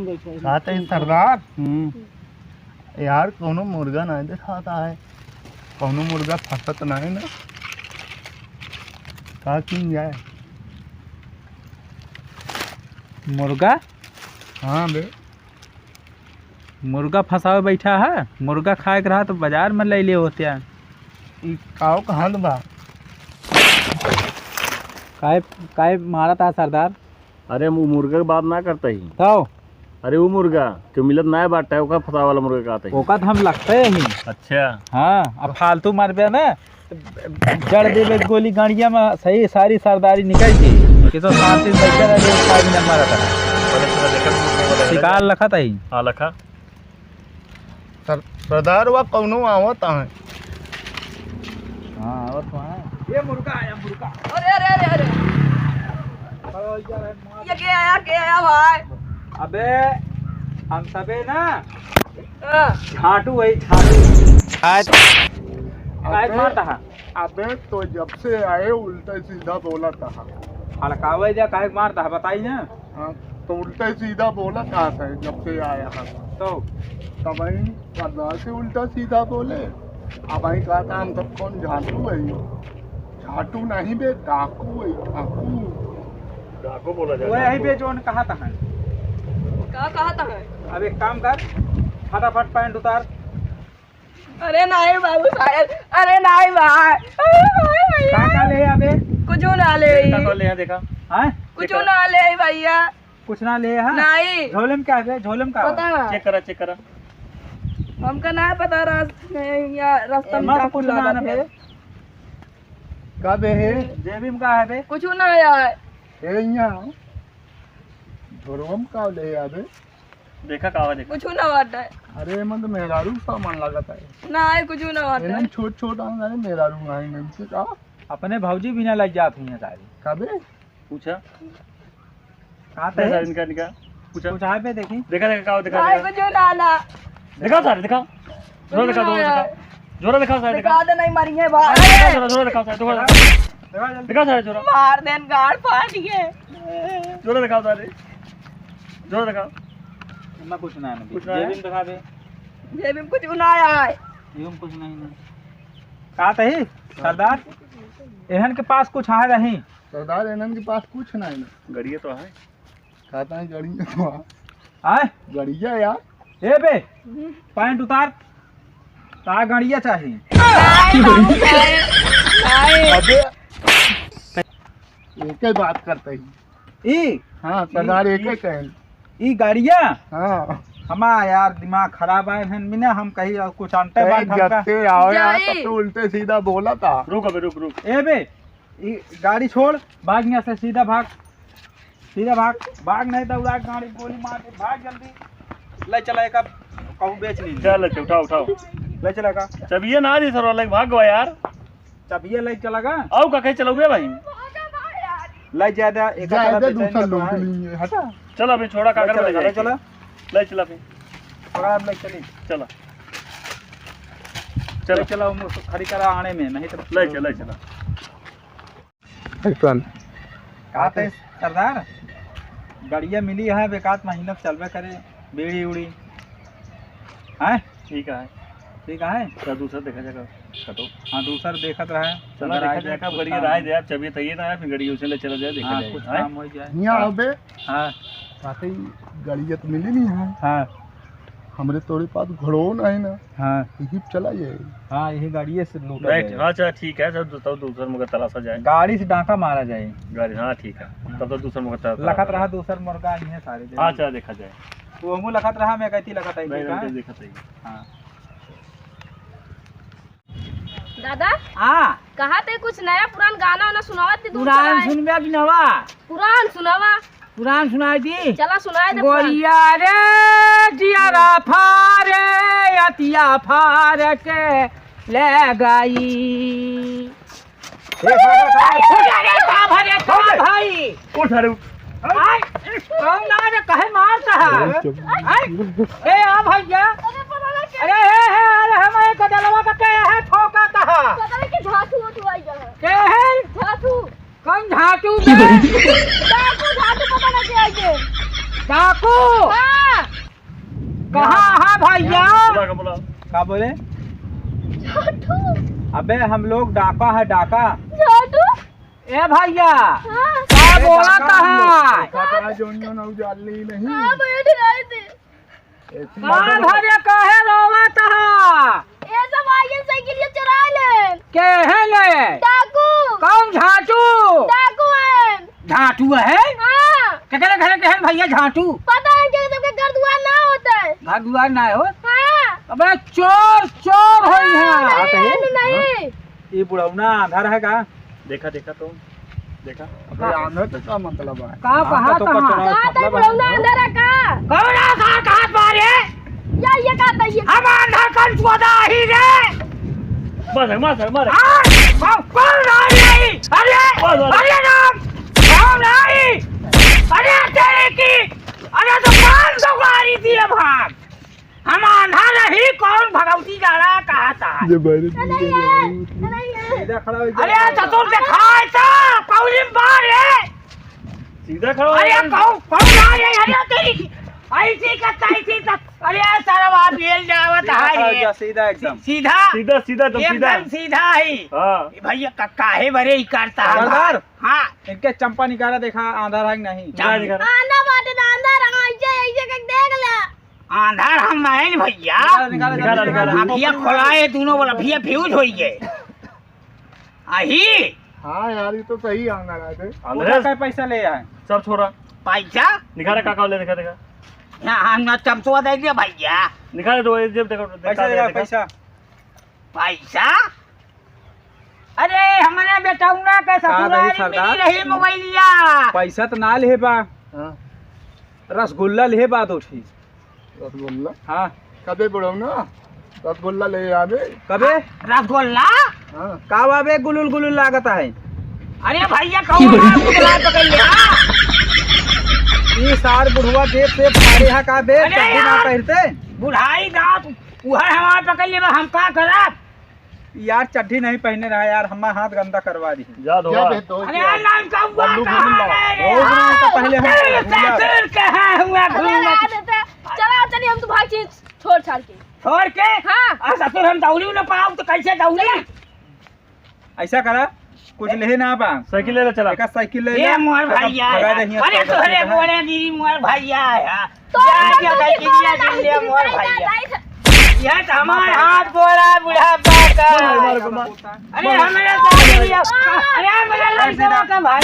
खाते हैं सरदार। यार कोनो मुर्गा नहीं दिखाता है, कोनो मुर्गा फंसत नहीं ना, का की जाए मुर्गा? हाँ बे, मुर्गा फंसावे बैठा है। मुर्गा खाए के रहा तो बाजार में ले लिए होते हैं। ई काओ कहाँ बा? काय काय मारा था सरदार? अरे वो मुर्गा की बात ना करता ही। तो अरे वो मुर्गा जो मिलत ना बाटा है, ओका फसा वाला मुर्गा कहते हैं। ओका तो हम लगते ही। अच्छा हाँ, अब फालतू मारबे ना जड़ देवे गोली गाड़िया में सही सारी सरदारी निकल गई कि तो शांति से बैठे रहे, फाइल न मारा था शिकार लखा था ही। हाँ लखा सरदार वा कोनो आवत है। हाँ और तो है ये मुर्गा आया मुर्गा। अरे अरे अरे अरे ये क्या आया भाई? अबे हम सबे ना हाँ। छाटू वही छाटू काय मारता है। अबे तो जब से आए उल्टा सीधा बोला था। हड़कावे जा काहे मारता है बताई ना। हाँ तो उल्टा सीधा बोला कहा था जब से आया था। तो तब सरदार से उल्टा सीधा बोले। अब आई कहा था हम सब कौन झाटू है, झाटू नहीं बे डाकू है, डाकू। डाको बोला वो यही पे जोन कहा था है। क्या कहा था? अब एक काम कर, फटाफट पैंट उतार। अरे नहीं बाबू साहब, अरे नहीं भाई, का ले अबे कुछ ना ले, ले देखा हैं कुछ ना ले भैया, कुछ ना ले। हाँ नहीं झोलम क्या है, झोलम का पता चेक करा हमका ना पता रास्ता में मत डाकू कुछ लगा ना थे। बे कब है जेबी में का है बे कुछ ना आया है। यहाँ धुरवम का ले आबे देखा कहा देखा। कुछ ना बाटा है। अरे मन तो मेहरारू सामान लगता है। नहीं कुछ ना बाटा है। इन्हें छोट छोट आने मेहरारू आए नहीं से कहा अपने भौजी भी ना लग जाती हैं सारी। कबे पूछा कहाँ पैसा पे इनका निका पूछा कुछ है पे देखी। देखा कहा देखा नहीं कुछ ना आना, दिखाओ सारे दिखाओ जोरा दिखाओ जोरा दिखाओ सारे दिखा दे नहीं मरी है भाई, जोरा दिखाओ सारे दिखाओ सारे जोरा मार देन गाड़ फाड़ गए। जोरा दिखाओ सारे जोरा दिखाओ। मैं कुछ ना है कुछ ना है? जेबी में दिखा दे। जेबी में कुछ ना आया है। यूं कुछ नहीं ना कहा तही सरदार एहन के पास कुछ है नहीं। सरदार इन्हन के पास कुछ नहीं ना, गड़िया तो है कहता है गड़िया तो आए गड़िया यार। ए बे पैंट उतार, ता गाड़िया चाहिए। अबे एक ही बात करते ही। ई हाँ सरदार एक ही कहें। ई गाड़िया हाँ हमारा यार दिमाग खराब है बिना हम कहीं और कुछ अंटे बात जब हमका। से आओ यार जाई। तब तो उल्टे सीधा बोला था। रुक अबे रुक ए बे ई गाड़ी छोड़, भाग यहाँ से, सीधा भाग, सीधा भाग, भाग नहीं तो उड़ा गाड़ी गोली मार के भाग जल्दी। ले चला एक कहूँ बेच ली। चल उठाओ ले चलेगा चबिए ना दी सर वाले भाग गवा यार। चबिए ले चलेगा आओ का कहीं चलोगे भाई। ले ज्यादा एक जायदे दूसरा लोग लिए हटा। चलो अभी छोड़ा कागर में ले चला ले चला फिर थोड़ा ले चली चला चलो चलो खड़ी करा आने में नहीं तो ले चला कहते सरदार गाड़िया मिली है बेकात महीना चलवे करे बीड़ी उड़ी है ठीक है ठीक है। क्या दूसरा देखा जाएगा कटो। हाँ दूसर देखत रहे चला देखा जाएगा गड़िया राय दे आप चबिए तैयार ना फिर गड़िया उसे ले चला जाए देखा हाँ जाएगा कुछ हैं? काम हो जाए। यहाँ अबे हाँ वाकई गड़िया तो मिली नहीं है। हाँ हमरे तोरे पास घोड़ो नहीं ना, हाँ यही चला जाए। हाँ यही गाड़िए से लूटा राइट जाएगा। हाँ चल ठीक है सब दूसरा मगर तलाशा जाए गाड़ी से डांका मारा जाए। गाड़ी। हाँ ठीक है तब तो दूसरा मगर लखत रहा दूसर मुर्गा ही है सारे हाँ चला देखा जाए। वो हमू लखत रहा मैं कहती लखत आई नहीं देखा सही। हाँ दादा हाँ कहा थे कुछ नया पुरान गाना वाना सुनावत थी। पुराण सुनबे कि नवा? पुरान सुनावा, पुराण सुनाई दी। चला सुनाए दे पुरान। गोरिया रे जियारा फारे अतिया फार के ले गई। भाई उठ अरे कौन ना रे कहे मारता है। ए आ भैया अरे अरे हमारे कदलवा का क्या है ठोका कहा पता नहीं कि झाटू आई जा है। के है झाटू कौन झाटू झाटू पता नहीं क्या आई है। डाकू हाँ बोला क्या बोले? छोटू अबे हम लोग डाका है डाका। छोटू ए भैया हाँ क्या बोला कहा? खतरा जोनियो न उजाली नहीं। हाँ भैया ठिकाए थे ऐसी कहाँ भरे कहे रोवा कहा? ये सब आगे साइकिल ये चुरा ले के है ले? डाकू कौन झाटू? डाकू है झाटू है? हाँ केकरे घरे के है भैया झाटू? पता है कि सबके घर दुआर ना होता है। घर दुआर ना हो? हाँ अबे चोर चोर होई है। नहीं ये बुढ़ौना आधार है का? देखा देखा तो देखा अबे आंधर तो क्या मतलब है? कहाँ कहाँ तो कहाँ? कचरा कहाँ तक मतलब बुलाऊंगा अंदर का कौन है कहाँ कहाँ मारे? या ये कहा था ये हम अंदर कल चौदा ही रे। मार कौन आई? अरे राम कौन आई? अरे तेरे की अरे तो 500 गाड़ी थी भाग। हम आंधा नहीं कौन भगवती जा रहा कहा था? नहीं है सीधा खड़ा हो जा। अरे चतुर दिखाए था पौली मार है। सीधा खड़ा हो अरे जा। कौन आ रही है? अरे तेरी ऐसी का तैसी का अरे सारा बात भेल जावत सीधा खड़ा हो जा, है सीधा एकदम। सीधा सीधा सीधा तुम सीधा एकदम सीधा है। हाँ भैया काहे बरे ही करता है? सरदार हाँ इनके चंपा निकाला देखा आधार है कि नहीं? दिखा आना बाटे ना अंदर ऐसे कर देख ले आंधार हम नहीं भैया। निकाला। आँखियाँ खोलाए दोनों वाला भैया फ्यूज हो गए। आही हाँ यार ये तो सही आंधर है थे। उधर का पैसा ले आए। सब छोड़ा पैसा निकाला काका ले देखा देखा यहाँ हम चमचुआ दे दिया भैया। निकाले तो जेब देखो पैसा ले आए पैसा। पैसा अरे हमारे बेटा उना का ससुराल सरदार? मिली रही मोबाइलिया। पैसा तो ना ले बा, हाँ रसगुल्ला ले बा दो ठीक। रसगुल्ला हाँ कदे बुढ़ाऊ ना रसगुल्ला ले आवे। कबे रसगुल्ला हाँ का बाबे गुलुल गुलुल लागता है। अरे भैया कौन पकड़ लिया? ये सार बुढ़वा जेब से फाड़े है का बे अरे चड्डी ना यार! पहनते बुढ़ाई दांत वह हमारे पकड़ लिया हम का करब? यार चड्डी नहीं पहने रहा यार हमारा हाथ गंदा करवा दी। जा धोआ क्या बेटो अरे यार नाम का हुआ बल्लू कहाँ भूला। है? रोज ना तो पहले हम अरे भूला। ससुर कहाँ हुआ अरे घूमा? लगा देते चला चलिए हम तो भाग चीज छोड़ छाड़ के छोड़ के हाँ और ससुर हम दौड़ी न पाऊँ तो कैसे दौड़ी? ऐसा करा कुछ ले ना पा साइकिल ले चला एक साइकिल ले ये मोर भैया भगा है। देंगे अरे तोहरे मोरे गिरी मोर भैया है। तो जा जा किलिया दिन ले मोर भैया। यह तो हमारे हाथ गोड़ा बुढ़ापा का। अरे हमारे साथ अरे मेरा लड़का का भाई।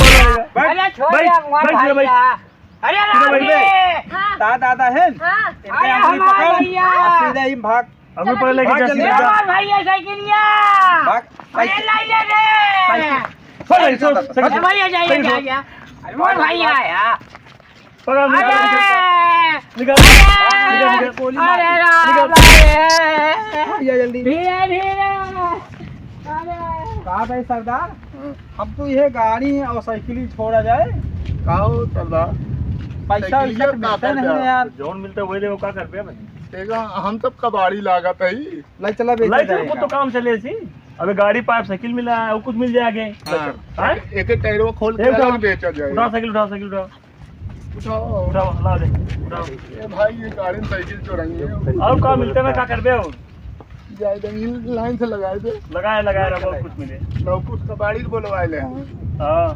अरे छोड़ दे मोर भैया। अरे राम हाँ दादा है हाँ इनके अरे आंगली हमारा पकड़ भैया। और सीधे ही भाग हम लोग पहले लेके भाग जा जल्दी, सीधा भाग। मोर भैया साइकिलिया। भाग अरे ले रे। अरे भैया जाइए जाइए। अरे मोर भैया है। पकड़ अरे निकाल अरे राम भैया जल्दी धीरे धीरे। कहा भाई सरदार हम तो ये गाड़ी और साइकिल ही छोड़ा जाए काओ सरदार पैसा साइकिलिया वैसा मिलता का नहीं कर है यार। जोन मिलता है वही ले वो का कर पे भाई तेगा हम सब कबाड़ी लागत है ही। लाई चला बेचा लाइट को तो जाएगा काम चले सी अबे गाड़ी पाइप साइकिल मिला है वो कुछ मिल जाए आगे हाँ। हैं? एक एक टायरों खोल के एक अलग बेचा उठा जाए। साइकिल उठाओ उठाओ ला दे उठाओ ये भाई ये गाड़ी में साइकिल चुराएंगे और का मिलता है ना का कर बे और जाए देंगे लाइन से लगाए दे लगाया रहा बहुत कुछ मिले लोग कुछ कबाड़ी को बोलवाए ले हाँ